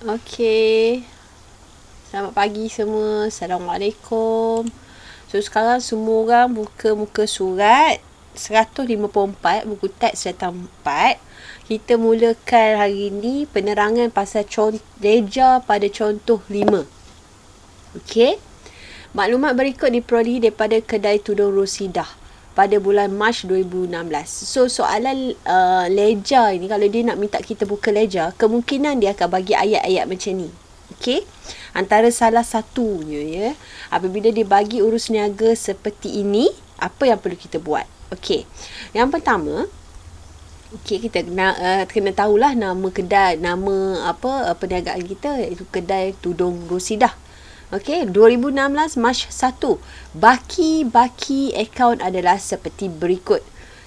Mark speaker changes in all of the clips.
Speaker 1: Okey. Selamat pagi semua. Assalamualaikum. So, sekarang semua orang buka muka surat 154, buku teks datang 4. Kita mulakan hari ni penerangan pasal leja pada contoh 5. Okey. Maklumat berikut diperolehi daripada kedai tudung Rosidah pada bulan Mac 2016. So, soalan leja ini, kalau dia nak minta kita buka leja, kemungkinan dia akan bagi ayat-ayat macam ni. Okey? Antara salah satunya, ya, apabila dia bagi urus niaga seperti ini, apa yang perlu kita buat? Okey. Yang pertama, kita kena tahulah nama kedai, nama perniagaan kita, iaitu kedai tudung Rosidah. Okey, 2016 Mac 1. Baki akaun adalah seperti berikut.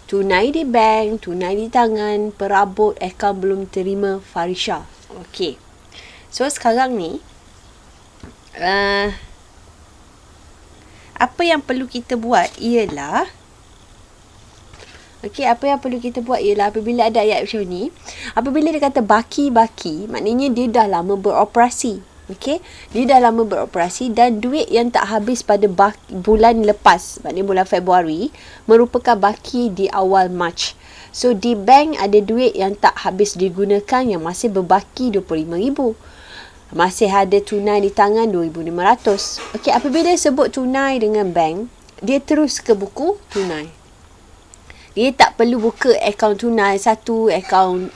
Speaker 1: Tunai di bank, tunai di tangan, perabot, akaun belum terima, Farisha. Okey. So, sekarang ni, apa yang perlu kita buat ialah, apabila ada ayat macam ni, apabila dia kata baki, maknanya dia dah lama beroperasi. Okey, dia dah lama beroperasi dan duit yang tak habis pada bulan lepas, maknanya bulan Februari, merupakan baki di awal Mac. So, di bank ada duit yang tak habis digunakan yang masih berbaki RM25,000. Masih ada tunai di tangan RM2,500. Okey, apabila sebut tunai dengan bank, dia terus ke buku tunai. Dia tak perlu buka akaun tunai satu, akaun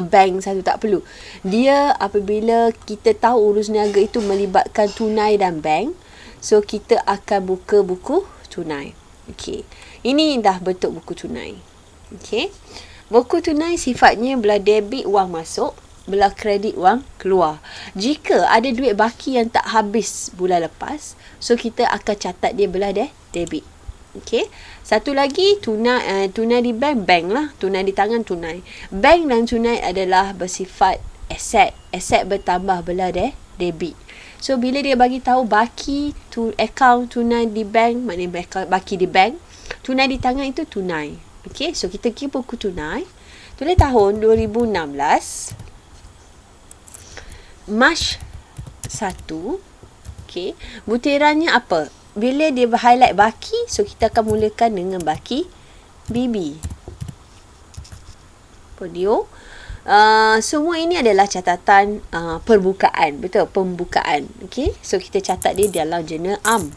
Speaker 1: bank satu, tak perlu. Dia apabila kita tahu urus niaga itu melibatkan tunai dan bank, so kita akan buka buku tunai. Okey. Ini dah bentuk buku tunai. Okey. Buku tunai sifatnya belah debit wang masuk, belah kredit wang keluar. Jika ada duit baki yang tak habis bulan lepas, so kita akan catat dia belah debit. Okey. Satu lagi, tunai di bank lah. Tunai di tangan, tunai. Bank dan tunai adalah bersifat aset. Aset bertambah belah debit. So, bila dia bagi tahu baki akaun tunai di bank, maknanya baki di bank. Tunai di tangan itu tunai. Okey. So, kita kira buku tunai. Tulis tahun 2016. Mac 1. Okey. Butirannya apa? Bila dia highlight baki, so kita akan mulakan dengan baki BB. Podio. Semua ini adalah catatan perbukaan. Betul, pembukaan. Okey, so kita catat dia dalam jurnal am.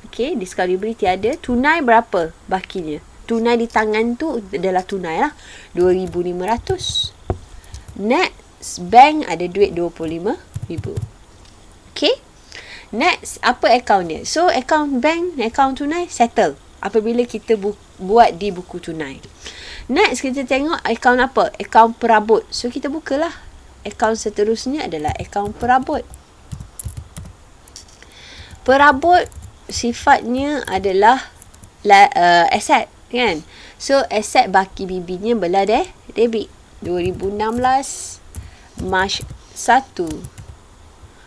Speaker 1: Okey, discovery tiada. Tunai berapa bakinya? Tunai di tangan tu adalah tunai lah, RM2,500. Next, bank ada duit RM25,000. Okey. Next, apa akaun dia? So, akaun bank, akaun tunai, settle. Apabila kita buat di buku tunai. Next, kita tengok akaun apa? Akaun perabot. So, kita bukalah. Akaun seterusnya adalah akaun perabot. Perabot sifatnya adalah aset, kan? So, aset baki BB-nya belah debit. 2016 Mac 1.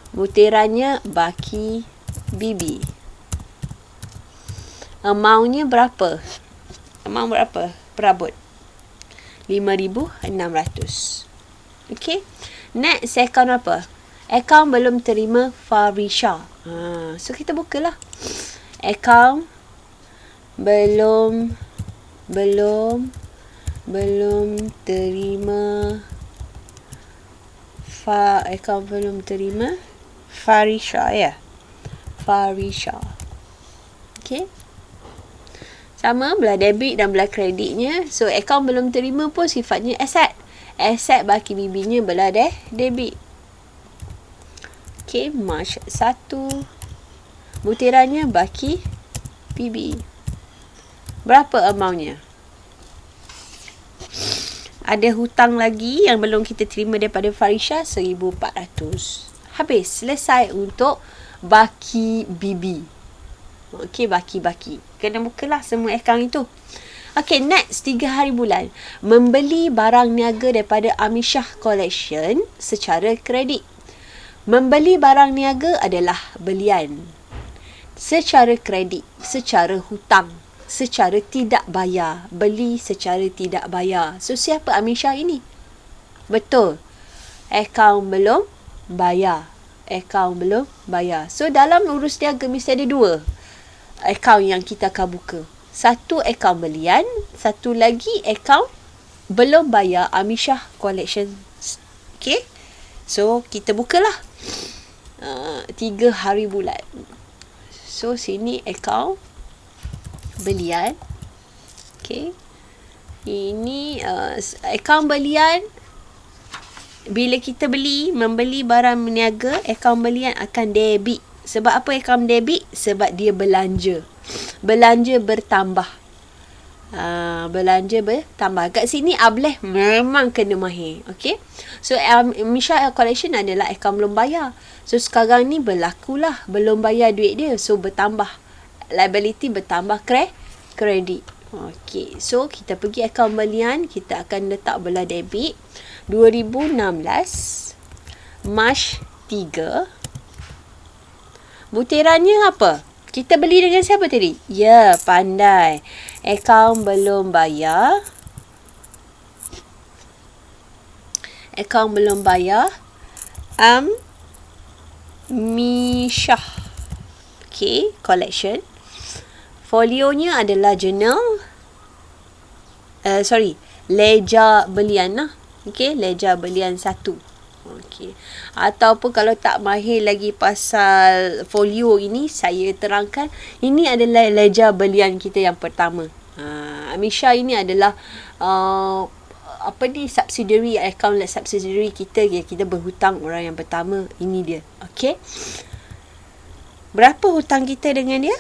Speaker 1: Butirannya baki BB. Amountnya berapa? Perabot. 5,600. Okey. Next, akaun apa? Akaun belum terima Farisha. So, kita bukalah. Akaun belum terima akaun belum terima Farisha, ya. Farisha. Okey. Sama belah debit dan belah kreditnya. So, akaun belum terima pun sifatnya aset. Aset baki BB-nya belah debit. Okey, Mac 1. Butirannya baki BB. Berapa amountnya? Ada hutang lagi yang belum kita terima daripada Farisha, 1,400. Habis, selesai untuk baki BB. Okey, baki. Kena bukalah semua akaun itu. Okey, next, 3 hari bulan. Membeli barang niaga daripada Amishah Collection secara kredit. Membeli barang niaga adalah belian. Secara kredit, secara hutang, secara tidak bayar. Beli secara tidak bayar. So, siapa Amishah ini? Betul. Akaun belum bayar. Akaun belum bayar. So, dalam urus niaga mesti ada 2 akaun yang kita akan buka. Satu akaun belian, satu lagi akaun belum bayar Amisha Collection. Okay. So, kita bukalah 3 hari bulan. So, sini akaun belian. Okay. Ini akaun belian. Bila kita membeli barang berniaga, akaun belian akan debit. Sebab apa akaun debit? Sebab dia belanja. Belanja bertambah. Belanja bertambah. Kat sini Ableh memang kena mahir. Okay. So, Amisha Collection adalah akaun belum bayar. So, sekarang ni berlakulah belum bayar duit dia. So, bertambah. Liability bertambah kredit. Okay. So, kita pergi akaun belian. Kita akan letak belah debit. 2016 Mac 3. Butirannya apa? Kita beli dengan siapa tadi? Ya, pandai. Akaun belum bayar. Akaun belum bayar. Amisha. Okay, collection. Folionya adalah journal. Ledger belian lah. Okay, ledger belian 1. Okay. Ataupun kalau tak mahir lagi pasal folio ini, saya terangkan. Ini adalah ledger belian kita yang pertama. Amisha ini adalah subsidiary, account subsidiary kita. Kita berhutang orang yang pertama. Ini dia. Okay. Berapa hutang kita dengan dia?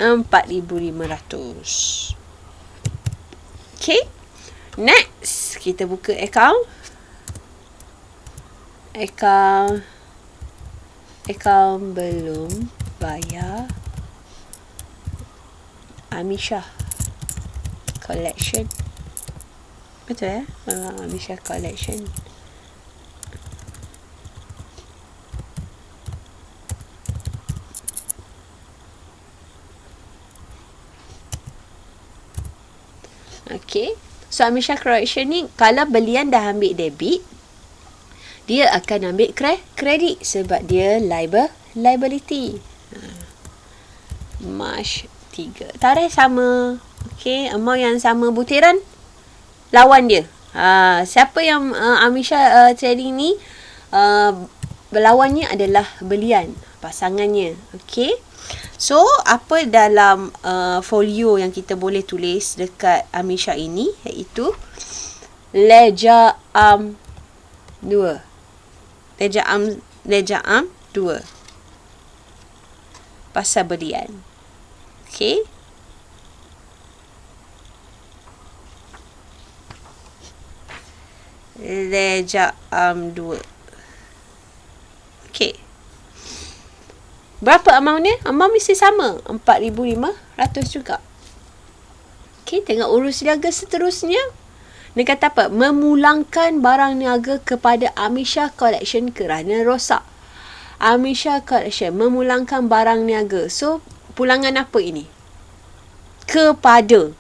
Speaker 1: 4,500. Okay. Next, kita buka akaun belum bayar Amisha Collection. Betul ya? Amisha Collection. Okay. So, Amisha Collection ni, kalau belian dah ambil debit, dia akan ambil kredit sebab dia liability. Mac 3. Tarikh sama. Okay. Amount yang sama. Butiran lawan dia. Siapa yang Amisha trading ni, berlawannya adalah belian. Pasangannya. Okay. So, apa dalam folio yang kita boleh tulis dekat Amisha ini, iaitu ledger 2. Ledger 2. Pasal belian. Okay. Ledger 2. Okay. Berapa amount dia? Amount mesti sama. 4,500 juga. Okay, tengok urus niaga seterusnya. Dia kata apa? Memulangkan barang niaga kepada Amisha Collection kerana rosak. Amisha Collection memulangkan barang niaga. So, pulangan apa ini? Kepada.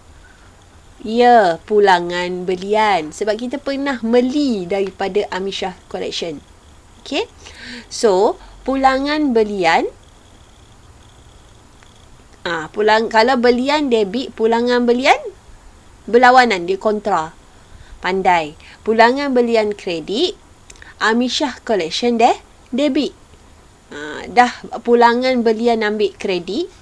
Speaker 1: Ya, pulangan belian. Sebab kita pernah beli daripada Amisha Collection. Okay. So, pulangan belian. Kalau belian debit, pulangan belian berlawanan, dia kontra. Pandai. Pulangan belian kredit, Amisha Collection debit. Dah pulangan belian ambil kredit.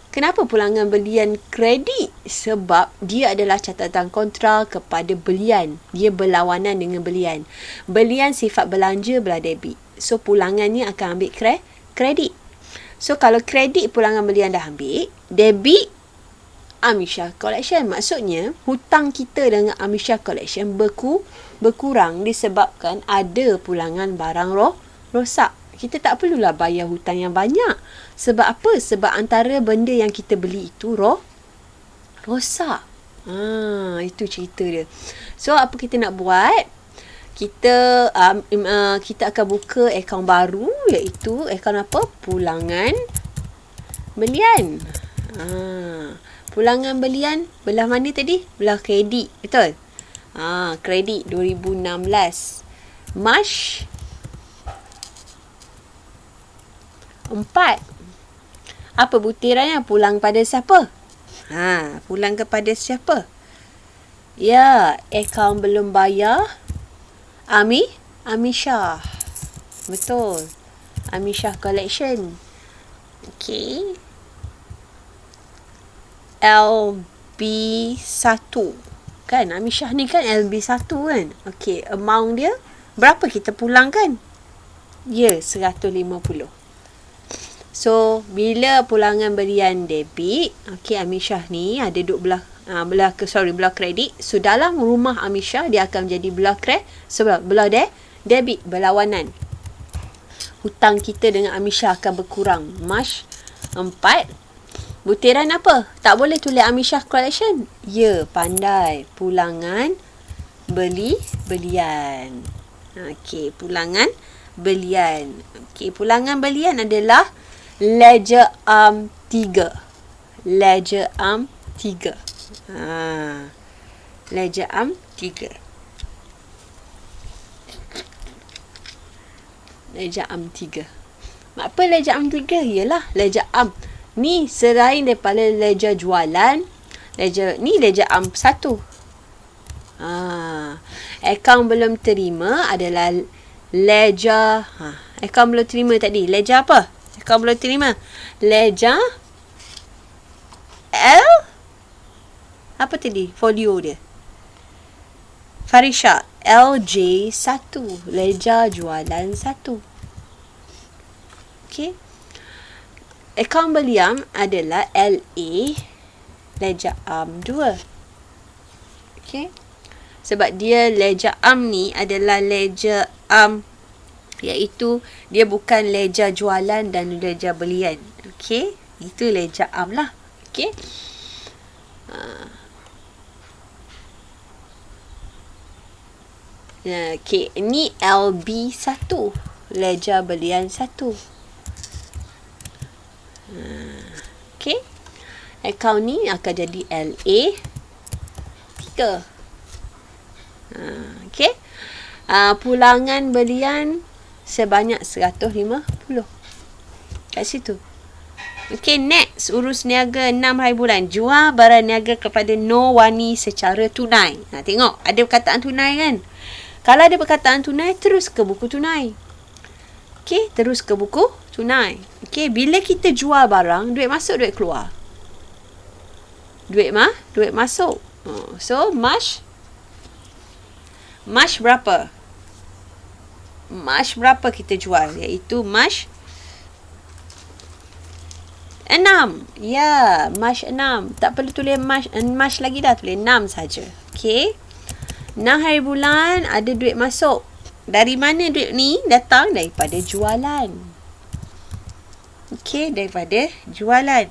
Speaker 1: Kenapa pulangan belian kredit? Sebab dia adalah catatan kontra kepada belian. Dia berlawanan dengan belian. Belian sifat belanja belah debit. So, pulangannya akan ambil kredit. So, kalau kredit pulangan belian dah ambil, debit Amisha Collection. Maksudnya, hutang kita dengan Amisha Collection berkurang disebabkan ada pulangan barang rosak. Kita tak perlulah bayar hutang yang banyak. Sebab apa? Sebab antara benda yang kita beli itu rosak. Itu cerita dia. So, apa kita nak buat? Kita akan buka akaun baru, iaitu akaun apa? Pulangan belian. Pulangan belian belah mana tadi? Belah kredit. Betul? Kredit 2016. March 4. Apa butirannya? Pulang pada siapa? Pulang kepada siapa? Ya, akaun belum bayar. Amisha. Betul. Amisha Collection. Okay. LB1. Kan? Amisha ni kan LB1 kan? Okay. Amount dia berapa kita pulangkan? Ya, 150. So, bila pulangan berian debit, okay, Amisha ni ada duduk belah kredit. So, dalam rumah Amisha, dia akan jadi belah debit, berlawanan. Hutang kita dengan Amisha akan berkurang. March 4. Butiran apa? Tak boleh tulis Amisha Collection. Ya, pandai. Pulangan belian. Okay, pulangan belian. Okay, pulangan belian adalah Ledger Am 3. Ledger Am 3. Ledger Am 3. Ledger Am 3. Apa Ledger Am 3? Ialah Ledger Am. Ni selain daripada ledger jualan, Ledger Am 1. Akaun belum terima adalah ledger. Akaun belum terima tadi. Ledger apa? Akaun belum terima. Ledger L. Apa tadi? Folio dia. Farisha. LJ1. Ledger jualan 1. Okay. Akaun belian adalah LA. Ledger Am 2. Okay. Sebab dia ledger Am ni adalah ledger Am, iaitu dia bukan ledger jualan dan ledger belian. Okey, itu ledger Am lah. Okey. Okey, ini LB1, ledger belian 1. Okey. Akaun ni akan jadi LA 3. Okey. Pulangan belian sebanyak 150. Kat situ. Okey, next. Urus niaga 6 hari bulan. Jual barang niaga kepada Nowani secara tunai. Tengok. Ada perkataan tunai kan? Kalau ada perkataan tunai, terus ke buku tunai. Okey, terus ke buku tunai. Okey, bila kita jual barang, duit masuk, duit keluar. Duit masuk. So, March berapa? March berapa kita jual? Iaitu March 6. Ya, March 6. Tak perlu tulis March lagi dah. Tulis 6 saja. Okey. 6 hari bulan ada duit masuk. Dari mana duit ni datang? Daripada jualan. Okey, daripada jualan.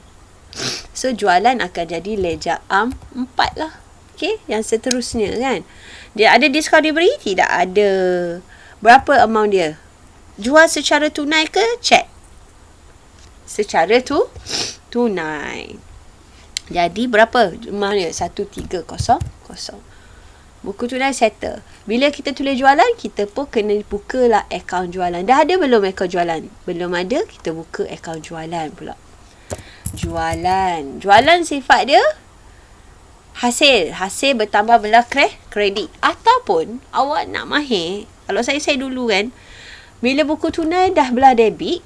Speaker 1: So, jualan akan jadi ledger Am 4 lah. Okey, yang seterusnya kan. Dia ada diskaun diberi? Tidak ada. Berapa amount dia? Jual secara tunai ke cek? Secara tunai. Jadi berapa jumlah dia? 1300. Buku tunai settle. Bila kita tulis jualan, kita pun kena bukalah akaun jualan. Dah ada belum akaun jualan? Belum ada, kita buka akaun jualan pula. Jualan sifat dia hasil bertambah belah kredit. Ataupun awak nak mahir, kalau saya dulu kan, bila buku tunai dah belah debit,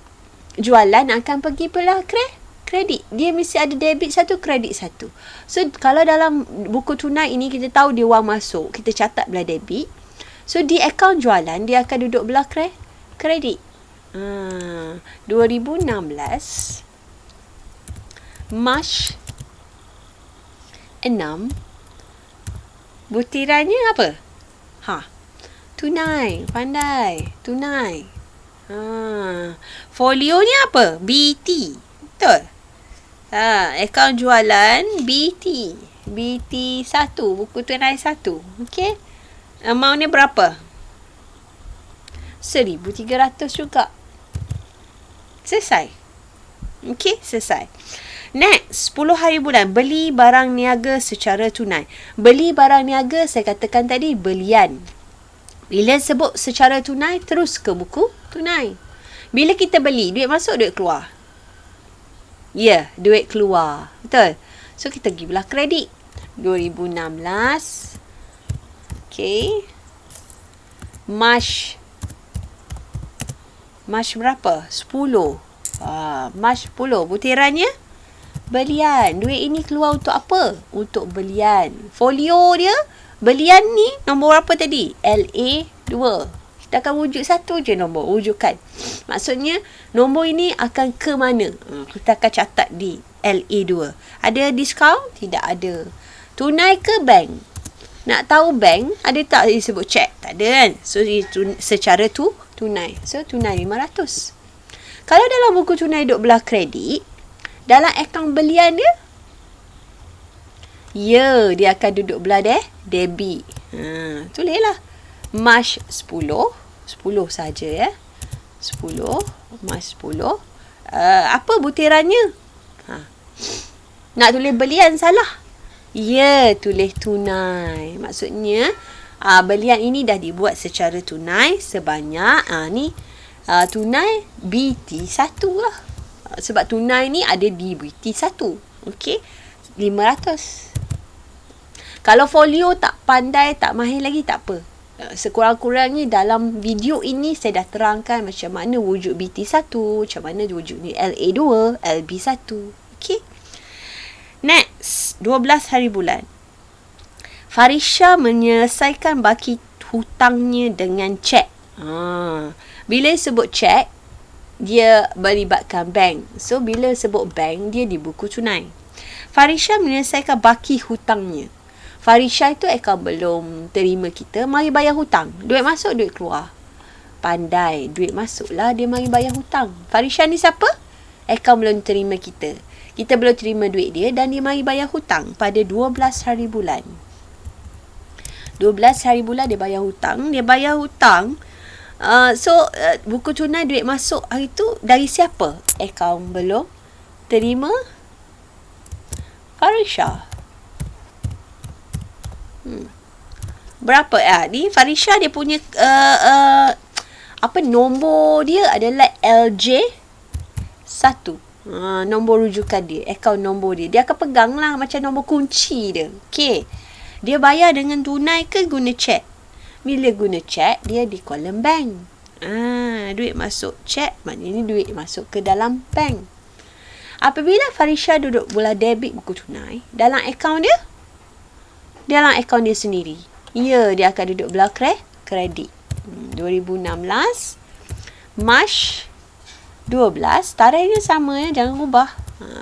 Speaker 1: jualan akan pergi belah kredit. Dia mesti ada debit 1, kredit 1. So, kalau dalam buku tunai ini kita tahu dia wang masuk, kita catat belah debit. So, di akaun jualan, dia akan duduk belah kredit. 2016 March 6. Butirannya apa? Tunai. Pandai. Tunai. Folionya apa? BT. Betul? Akaun jualan BT. BT 1. Buku tunai 1. Okey. Amount ni berapa? 1,300 juga. Selesai. Okey, selesai. Next, 10 hari bulan. Beli barang niaga secara tunai. Beli barang niaga, saya katakan tadi, belian. Bila sebut secara tunai, terus ke buku tunai. Bila kita beli, duit masuk, duit keluar. Ya, duit keluar. Betul? So, kita pergi belah kredit. 2016. Okay. March berapa? 10. March 10. Butirannya? Belian. Duit ini keluar untuk apa? Untuk belian. Folio dia, belian ni nombor berapa tadi? LA2. Kita akan wujud satu je nombor. Wujudkan. Maksudnya, nombor ini akan ke mana? Kita akan catat di LA2. Ada diskaun? Tidak ada. Tunai ke bank? Nak tahu bank, ada tak disebut cek? Tak ada kan? So, secara tunai. So, tunai 500. Kalau dalam buku tunai duduk belah kredit, dalam akaun belian dia, ya, dia akan duduk belah debit. Tulislah. March 10 saja ya. 10, March 10. Apa butirannya? Nak tulis belian salah. Ya, tulis tunai. Maksudnya, belian ini dah dibuat secara tunai sebanyak, tunai BT1 lah. Sebab tunai ni ada di BT1. Okey. 500. Kalau folio tak pandai, tak mahir lagi, tak apa. Sekurang-kurangnya dalam video ini saya dah terangkan macam mana wujud BT1, macam mana wujud ni LA2, LB1. Okey. Next, 12 hari bulan. Farisha menyelesaikan baki hutangnya dengan cek. Bila sebut cek, dia melibatkan bank. So, bila sebut bank, dia di buku tunai. Farisha menyelesaikan baki hutangnya. Farisha itu akaun belum terima kita, mari bayar hutang. Duit masuk, duit keluar. Pandai, duit masuklah, dia mari bayar hutang. Farisha ni siapa? Akaun belum terima kita. Kita belum terima duit dia dan dia mari bayar hutang pada 12 hari bulan. 12 hari bulan dia bayar hutang. Dia bayar hutang. Buku tunai duit masuk hari tu dari siapa? Akaun belum terima Farisha. Berapa? Ni Farisha dia punya nombor dia adalah LJ1. Nombor rujukan dia, akaun nombor dia. Dia akan pegang lah macam nombor kunci dia. Okey. Dia bayar dengan tunai ke guna cek? Bila guna cek, dia di kolom bank. Duit masuk cek, maknanya duit masuk ke dalam bank. Apabila Farisha duduk bola debit buku tunai, dalam akaun dia? Dalam akaun dia sendiri. Ya, dia akan duduk belah kredit. 2016, March 12, tarikhnya sama ya, jangan ubah.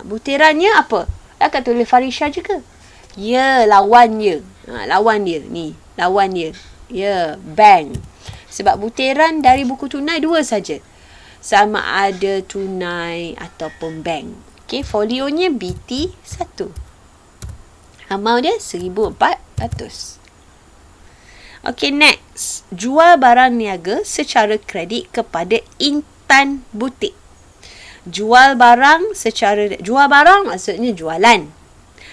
Speaker 1: Butirannya apa? Akan tulis Farisha juga. Ya, lawan dia. Lawan dia. Ni, lawan dia. Ya, bank. Sebab butiran dari buku tunai 2 saja. Sama ada tunai ataupun bank. Okey, folionya BT1. Amal dia 1,400. Okey, next. Jual barang niaga secara kredit kepada Intan Butik. Jual barang maksudnya jualan.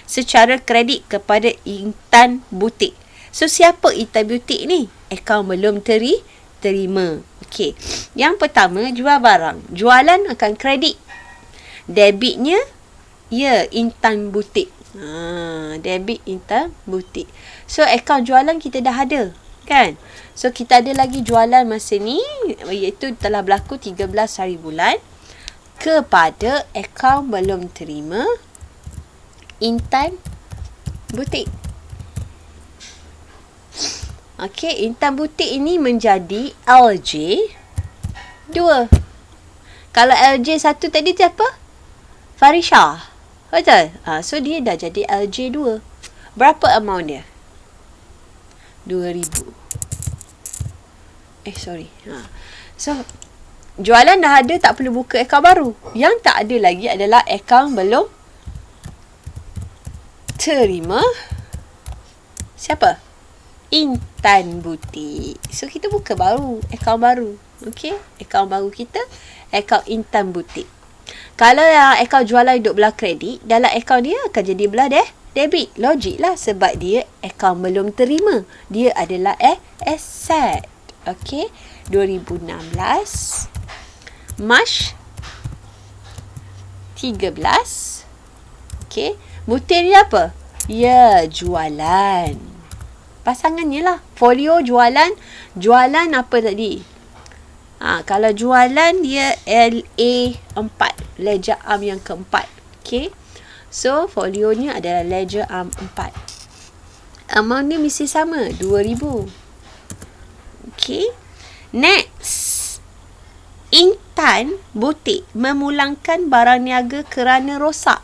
Speaker 1: Secara kredit kepada Intan Butik. So, siapa Intan Butik ni? Akaun belum terima. Okey. Yang pertama, jual barang. Jualan akan kredit. Debitnya, ya, Intan Butik. Debit Intan Butik. So, akaun jualan kita dah ada. Kan? So, kita ada lagi jualan masa ni, iaitu telah berlaku 13 hari bulan kepada akaun belum terima Intan Butik. Okey, Intan Butik ini menjadi LJ2. Kalau LJ1 tadi siapa? Farisha. Betul? So, dia dah jadi LJ2. Berapa amount dia? 2,000. Sorry. So, jualan dah ada, tak perlu buka akaun baru. Yang tak ada lagi adalah akaun belum terima siapa? Intan Butik. So, kita buka baru, akaun baru. Okey? Akaun baru kita, akaun Intan Butik. Kalau yang akaun jualan duduk belah kredit, dalam akaun dia akan jadi belah debit. Logik lah sebab dia akaun belum terima. Dia adalah asset. Okey. 2016 March 13. Okey. Butir dia apa? Ya, jualan. Pasangannya lah. Folio jualan. Jualan apa tadi? Kalau jualan dia LA4. Ledger arm yang keempat. Okay. So, folionya adalah ledger arm 4. Amount ni mesti sama. 2,000. Okay. Next. Intan butik memulangkan barang niaga kerana rosak.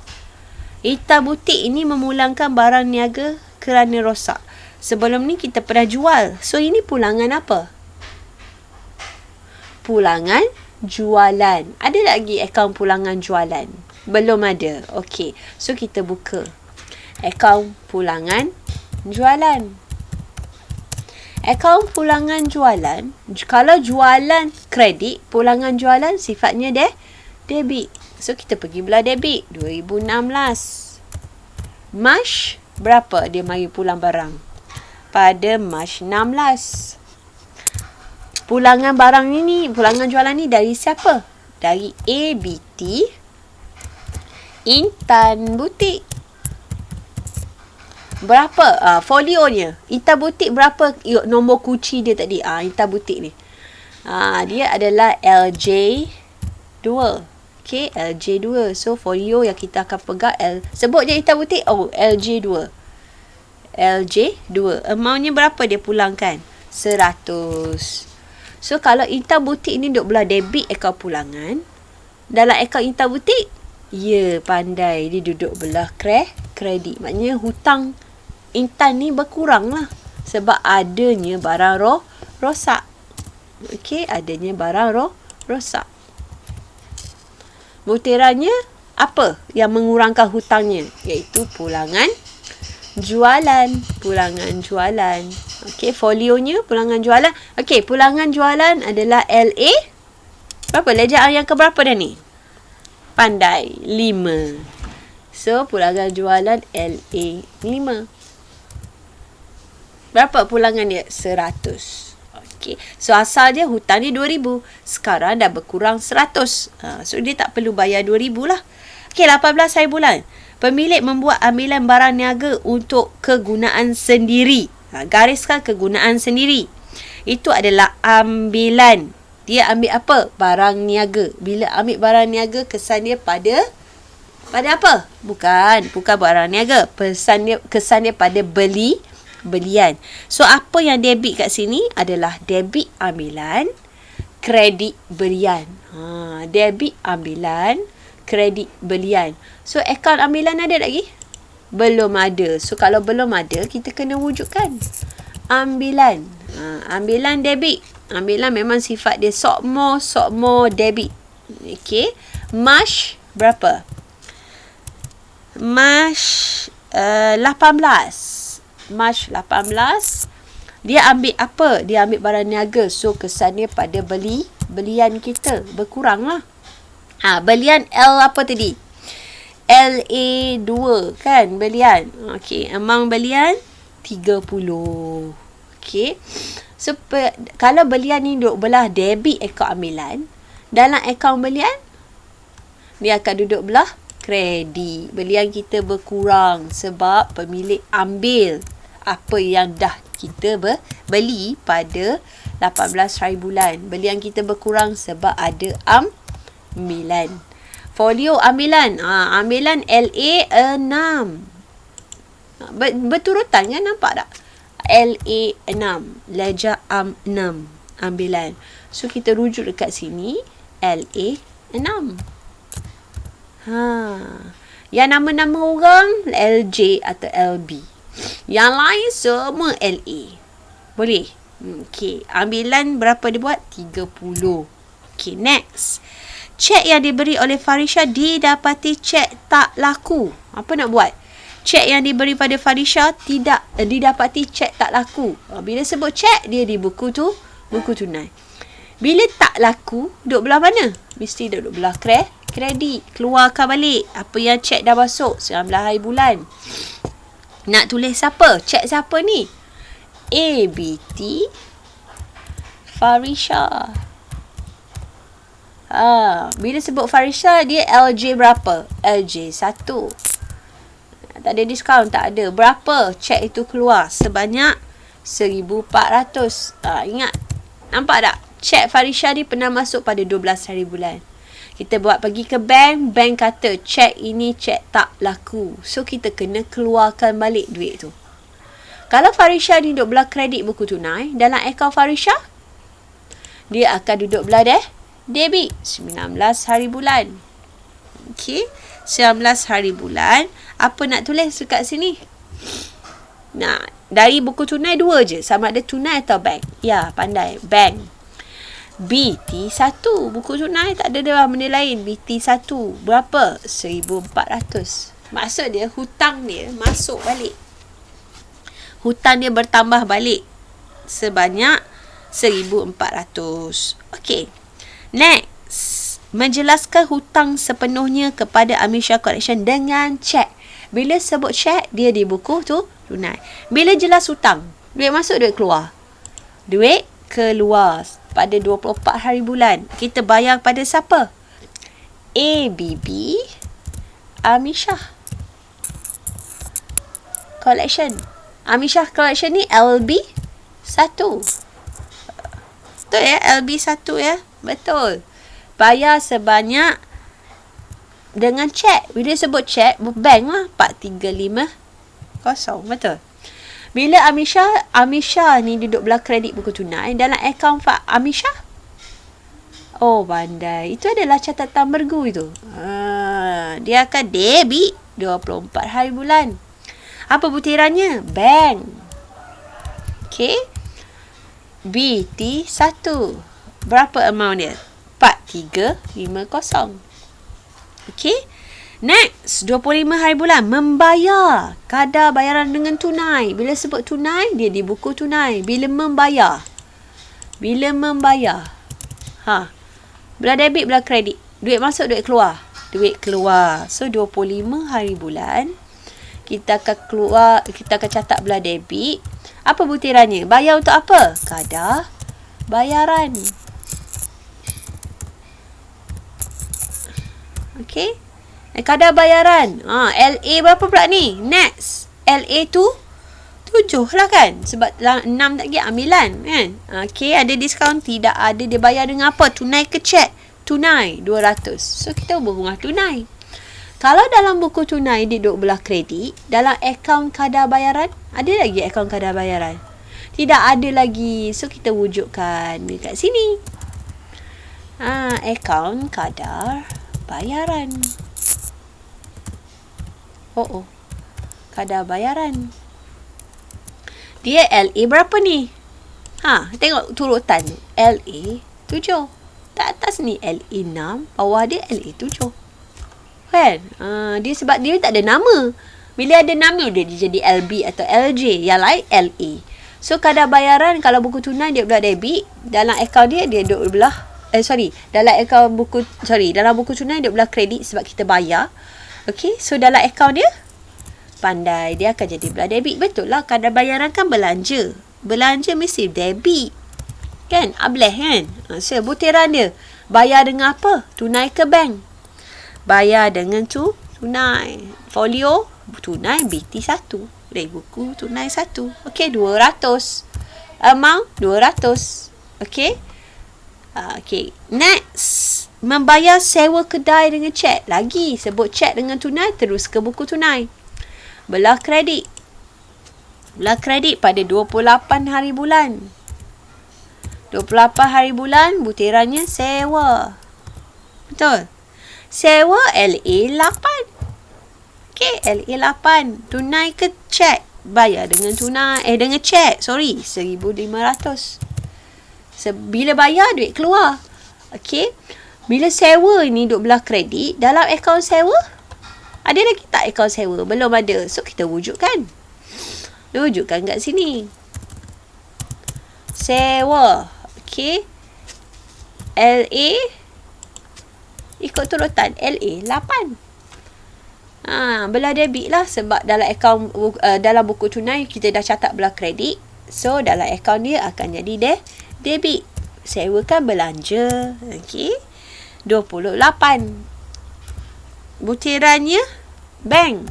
Speaker 1: Intan butik ini memulangkan barang niaga kerana rosak. Sebelum ni kita pernah jual. So, ini pulangan apa? Pulangan jualan. Ada lagi akaun pulangan jualan? Belum ada. Okey. So, kita buka akaun pulangan jualan. Akaun pulangan jualan. Kalau jualan kredit, pulangan jualan sifatnya debit. So, kita pergi belah debit. 2016. March berapa dia mari pulang barang? Pada March 16. Pulangan barang ini, pulangan jualan ni dari siapa? Dari ABT Intan Butik. Berapa? Folionya. Intan Butik berapa nombor kunci dia tadi? Intan Butik ni. Dia adalah LJ2. Okay, LJ2. So, folio yang kita akan pegang sebut je Intan Butik. LJ2. LJ2. Amountnya berapa dia pulangkan? 100. So, kalau Intan Butik ni duduk belah debit akaun pulangan, dalam akaun Intan Butik, ya, pandai. Dia duduk belah kredit. Maknanya hutang Intan ni berkurang lah. Sebab adanya barang rosak. Okey, adanya barang rosak. Butirannya apa yang mengurangkan hutangnya? Iaitu pulangan jualan. Pulangan jualan. Okey, folionya pulangan jualan. Okey, pulangan jualan adalah LA. Berapa? Ledger yang keberapa dah ni? Pandai. 5. So, pulangan jualan LA 5. Berapa pulangan dia? 100. Okey. So, asal dia hutang dia 2,000. Sekarang dah berkurang 100. So, dia tak perlu bayar 2,000 lah. Okey, 18 hari bulan. Pemilik membuat ambilan barang niaga untuk kegunaan sendiri. Gariskan kegunaan sendiri. Itu adalah ambilan. Dia ambil apa? Barang niaga. Bila ambil barang niaga, kesan dia pada apa? Bukan barang niaga. Kesan dia pada belian. So, apa yang debit kat sini adalah debit ambilan, kredit belian. Debit ambilan, kredit belian. So, akaun ambilan ada lagi? Belum ada. So, kalau belum ada, kita kena wujudkan ambilan. Ambilan debit. Ambilan memang sifat dia sokmo debit. Okey. March berapa? March 18. March 18. Dia ambil apa? Dia ambil barang niaga. So, kesannya pada belian kita. Berkurang lah. Belian L apa tadi? LA2 kan belian. Okey, amount belian 30. Okey. So, kalau belian ni duduk belah debit akaun ambilan, dalam akaun belian, dia akan duduk belah kredit. Belian kita berkurang sebab pemilik ambil apa yang dah kita beli pada 18 hari bulan. Belian kita berkurang sebab ada ambilan. Folio ambilan. Ambilan LA 6. Berturutan kan, nampak tak? LA 6. Ledger arm 6. Ambilan. So, kita rujuk dekat sini. LA 6. Yang nama-nama orang LJ atau LB. Yang lain semua LA. Boleh? Okey. Ambilan berapa dia buat? 30. Okey, next. Cek yang diberi oleh Farisha didapati cek tak laku. Apa nak buat? Cek yang diberi pada Farisha tidak didapati cek tak laku. Bila sebut cek, dia di buku tunai. Bila tak laku, duduk belah mana? Mesti duduk belah kredit. Keluarkan balik apa yang cek dah masuk 19 hari bulan. Nak tulis siapa? Cek siapa ni? ABT Farisha. Bila sebut Farisha, dia LJ berapa? LJ 1. Tak ada diskaun, tak ada. Berapa cek itu keluar? Sebanyak 1,400. Ingat? Nampak tak? Cek Farisha ni pernah masuk pada 12 hari bulan. Kita buat pergi ke bank, bank kata cek ini cek tak laku. So, kita kena keluarkan balik duit tu. Kalau Farisha ni duduk belah kredit buku tunai, dalam akaun Farisha, dia akan duduk belah debit 19 hari bulan. Okey, 19 hari bulan. Apa nak tulis dekat sini? Nah, dari buku tunai 2 je. Sama ada tunai atau bank. Ya, pandai. Bank. BT1. Buku tunai tak ada dah benda lain. BT1. Berapa? 1,400. Maksud dia, hutang dia masuk balik. Hutang dia bertambah balik. Sebanyak 1,400. Okey. Next. Menjelaskan hutang sepenuhnya kepada Amisha Collection dengan cek. Bila sebut cek, dia di buku tu tunai. Bila jelas hutang, duit masuk, duit keluar. Duit keluar pada 24 hari bulan. Kita bayar pada siapa? ABB Amisha Collection. Amisha Collection ni LB1. Betul ya? LB1 ya? Betul. Bayar sebanyak dengan cek. Bila sebut cek, bank lah 4350. Betul. Bila Amisha ni duduk belah kredit buku tunai dalam akaun Amisha. Oh, pandai. Itu adalah catatan bergu itu. Dia akan debit 24 hari bulan. Apa butirannya? Bank. Okay. BT1. Berapa amount dia? 4350. Okey. Next, 25 hari bulan. Membayar. Kadar bayaran dengan tunai. Bila sebut tunai, dia di buku tunai. Bila membayar. Belah debit, belah kredit. Duit masuk, duit keluar. Duit keluar. So, 25 hari bulan. Kita akan catat belah debit. Apa butirannya? Bayar untuk apa? Kadar bayaran. Okey. Kadar bayaran. LA berapa pula ni? Next. LA tu 7 lah kan? Sebab 6 tak pergi ambilan kan? Okey, ada diskaun? Tidak ada. Dia bayar dengan apa? Tunai ke cek? Tunai 200. So, kita berhubungan tunai. Kalau dalam buku tunai dia duduk belah kredit, dalam akaun kadar bayaran, ada lagi akaun kadar bayaran? Tidak ada lagi. So, kita wujudkan dekat sini. Akaun kadar bayaran. Kadar bayaran. Dia LA berapa ni? Tengok turutan. LA 7. Tak atas ni LA 6. Bawah dia LA 7. Kan? Dia sebab dia tak ada nama. Bila ada nama dia jadi LB atau LJ. Yang lain LA. So, kadar bayaran kalau buku tunai dia belah debit. Dalam akaun dia duduk belah dalam buku tunai dia belah kredit sebab kita bayar. Okey, so dalam akaun dia pandai, dia akan jadi belah debit. Betul lah, kadar bayaran kan belanja. Belanja mesti debit. Kan? Ableh kan? So, butiran dia. Bayar dengan apa? Tunai ke bank? Bayar dengan tunai. Folio tunai BT1. Dari buku tunai 1. Okey, 200. Amount 200. Okey. Okey. Next. Membayar sewa kedai dengan cek. Lagi. Sebut cek dengan tunai. Terus ke buku tunai. Belah kredit. Belah kredit pada 28 hari bulan. 28 hari bulan. Butirannya sewa. Betul. Sewa LA 8. Okey. LA 8. Tunai ke cek? Bayar dengan tunai. Dengan cek. 1,500. Bila bayar, duit keluar. Okey. Bila sewa ni duduk belah kredit, dalam akaun sewa, ada lagi tak akaun sewa? Belum ada. So, kita wujudkan. Wujudkan kat sini. Sewa. Okey. LA ikut turutan LA 8. Belah debit lah, sebab dalam akaun dalam buku tunai kita dah catat belah kredit. So dalam akaun dia akan jadi debit. Sewakan belanja. Okey. 28. Butirannya bank.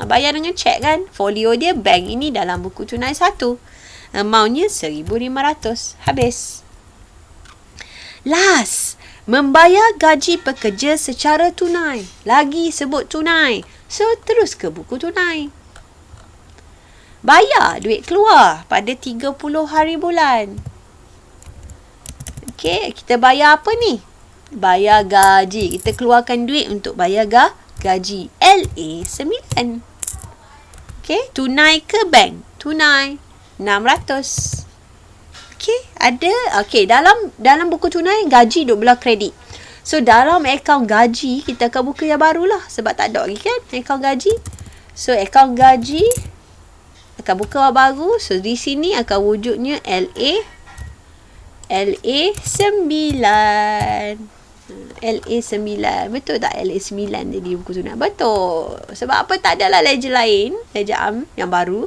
Speaker 1: Bayar dengan cek kan. Folio dia bank. Ini dalam buku tunai 1. Amountnya 1,500. Habis. Last, membayar gaji pekerja secara tunai. Lagi sebut tunai. So, terus ke buku tunai. Bayar duit keluar pada 30 hari bulan. Okey, kita bayar apa ni? Bayar gaji. Kita keluarkan duit untuk bayar gaji. LA 9. Okey, tunai ke bank? Tunai. 600. Okey, ada. Okey, dalam buku tunai gaji duk belah kredit. So dalam akaun gaji kita akan buka yang barulah sebab tak ada lagi kan akaun gaji. So akaun gaji akan buka yang baru. So di sini akan wujudnya LA 9. LA 9. Betul tak LA 9 jadi buku tunai? Betul. Sebab apa, tak adalah ledger lain, ledger am yang baru.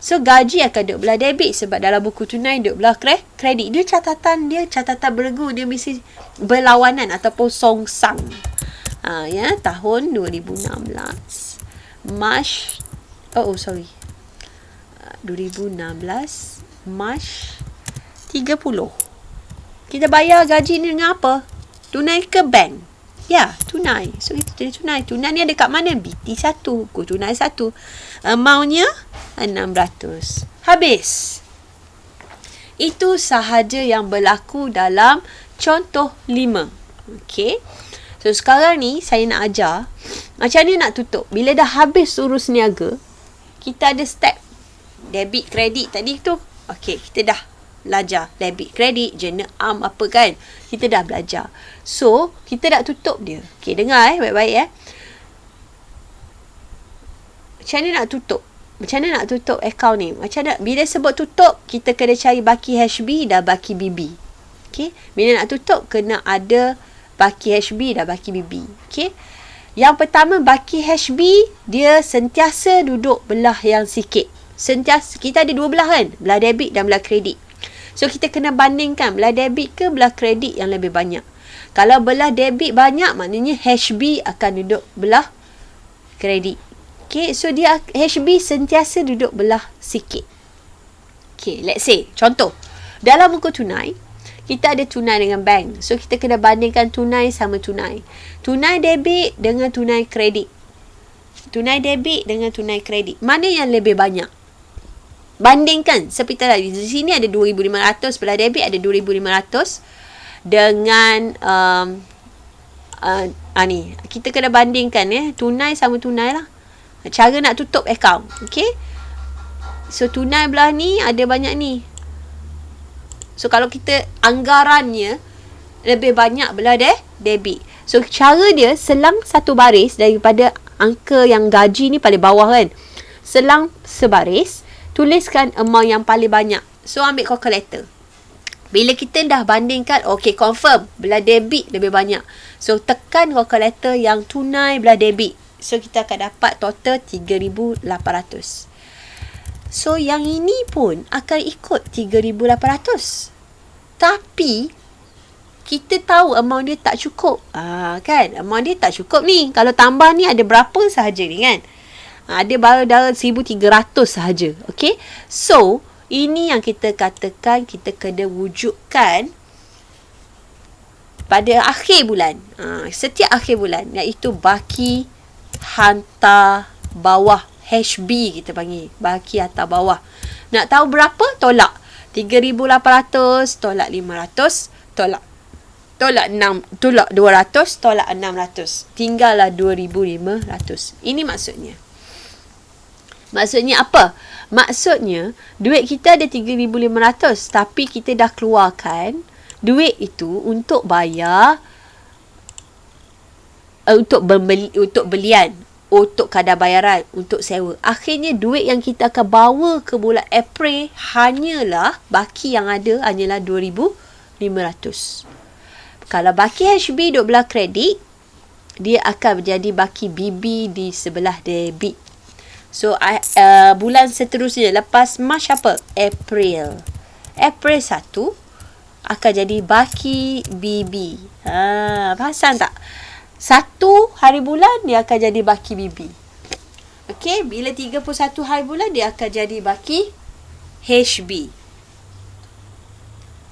Speaker 1: So gaji akan duduk belah debit sebab dalam buku tunai duduk belah kredit. Dia catatan beregu, dia mesti berlawanan ataupun songsang. Ya, tahun 2016 March 2016 March 30. Kita bayar gaji ni dengan apa? Tunai ke bank? Ya, tunai. So itu jadi tunai. Tunai ni ada kat mana? BT1, buku tunai 1. Amountnya 600. Habis. Itu sahaja yang berlaku dalam contoh 5. Okey. So sekarang ni saya nak ajar macam ni nak tutup. Bila dah habis urus niaga, kita ada step debit, kredit tadi tu. Okey, kita dah belajar debit, kredit, jurnal am apa kan. Kita dah belajar. So, kita nak tutup dia. Okey, dengar baik-baik Macam mana nak tutup? Macam mana nak tutup akaun ni? Macam mana? Bila sebut tutup, kita kena cari baki HB dan baki BB. Okey? Bila nak tutup, kena ada baki HB dan baki BB. Okey? Yang pertama, baki HB, dia sentiasa duduk belah yang sikit. Sentiasa, kita ada dua belah kan? Belah debit dan belah kredit. So, kita kena bandingkan belah debit ke belah kredit yang lebih banyak. Kalau belah debit banyak, maknanya HB akan duduk belah kredit. Okay, so dia HB sentiasa duduk belah sikit. Okay, let's say, contoh. Dalam buku tunai, kita ada tunai dengan bank. So, kita kena bandingkan tunai sama tunai. Tunai debit dengan tunai kredit. Tunai debit dengan tunai kredit. Mana yang lebih banyak? Bandingkan. Seperti tadi, di sini ada 2,500, belah debit ada 2,500. Dengan ni kita kena bandingkan tunai sama tunai lah. Cara nak tutup akaun. Okay, so tunai belah ni ada banyak ni. So kalau kita anggarannya lebih banyak belah debit. So cara dia selang satu baris daripada angka yang gaji ni paling bawah kan. Selang sebaris, tuliskan amount yang paling banyak. So ambil calculator. Bila kita dah bandingkan, okay, confirm belah debit lebih banyak. So, tekan kalkulator yang tunai belah debit. So, kita akan dapat total 3,800. So, yang ini pun akan ikut 3,800. Tapi, kita tahu amount dia tak cukup. Kan? Amount dia tak cukup ni. Kalau tambah ni ada berapa sahaja ni kan? Ada baru dah 1,300 sahaja. Okay? So, ini yang kita katakan kita kena wujudkan pada akhir bulan. Setiap akhir bulan. Iaitu baki hantar bawah. HB kita panggil. Baki hantar bawah. Nak tahu berapa? Tolak. 3,800. Tolak 500. Tolak 200. Tolak 600. Tinggallah 2,500. Ini maksudnya. Maksudnya apa? Maksudnya, duit kita ada 3,500 tapi kita dah keluarkan duit itu untuk bayar untuk belian, untuk kadar bayaran, untuk sewa. Akhirnya duit yang kita akan bawa ke bulan April hanyalah baki yang ada hanyalah 2,500. Kalau baki HB duduk belah kredit, dia akan menjadi baki BB di sebelah debit. So bulan seterusnya lepas Mac apa? April 1 akan jadi baki BB. Perasan tak? 1 hari bulan dia akan jadi baki BB. Okey, bila 31 hari bulan dia akan jadi baki HB.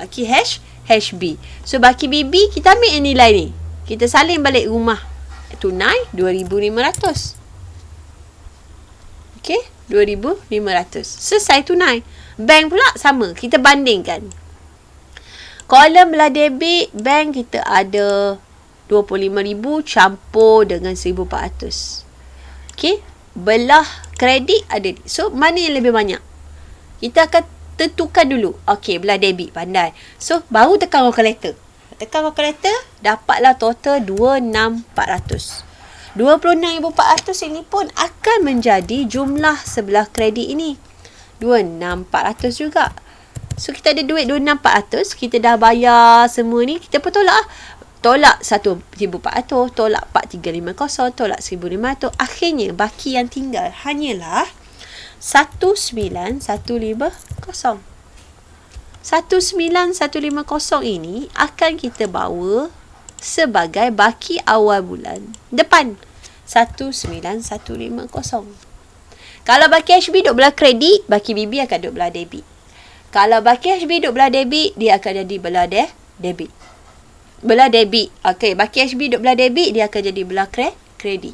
Speaker 1: Baki HB. So baki BB kita ambil yang nilai ni. Kita salin balik rumah tunai 2,500. Okey, 2,500. Selesai tunai. Bank pula sama. Kita bandingkan. Kolom belah debit, bank kita ada 25,000 campur dengan 1,400. Okey, belah kredit ada. So, mana yang lebih banyak? Kita akan tentukan dulu. Okey, belah debit, pandai. So, baru tekan calculator. Tekan calculator, dapatlah total 26,400. 26,400 ini pun akan menjadi jumlah sebelah kredit ini. 26,400 juga. So, kita ada duit 26,400. Kita dah bayar semua ni. Kita pun tolak. Tolak 1,400. Tolak 4,350. Tolak 1,500. Akhirnya, baki yang tinggal hanyalah 19,150. 19,150 ini akan kita bawa sebagai baki awal bulan depan. 19,150. Kalau baki HB duduk belah kredit, baki BB akan duduk belah debit. Kalau baki HB duduk belah debit, dia akan jadi belah debit. Belah debit. Okey, baki HB duduk belah debit, dia akan jadi belah kredit.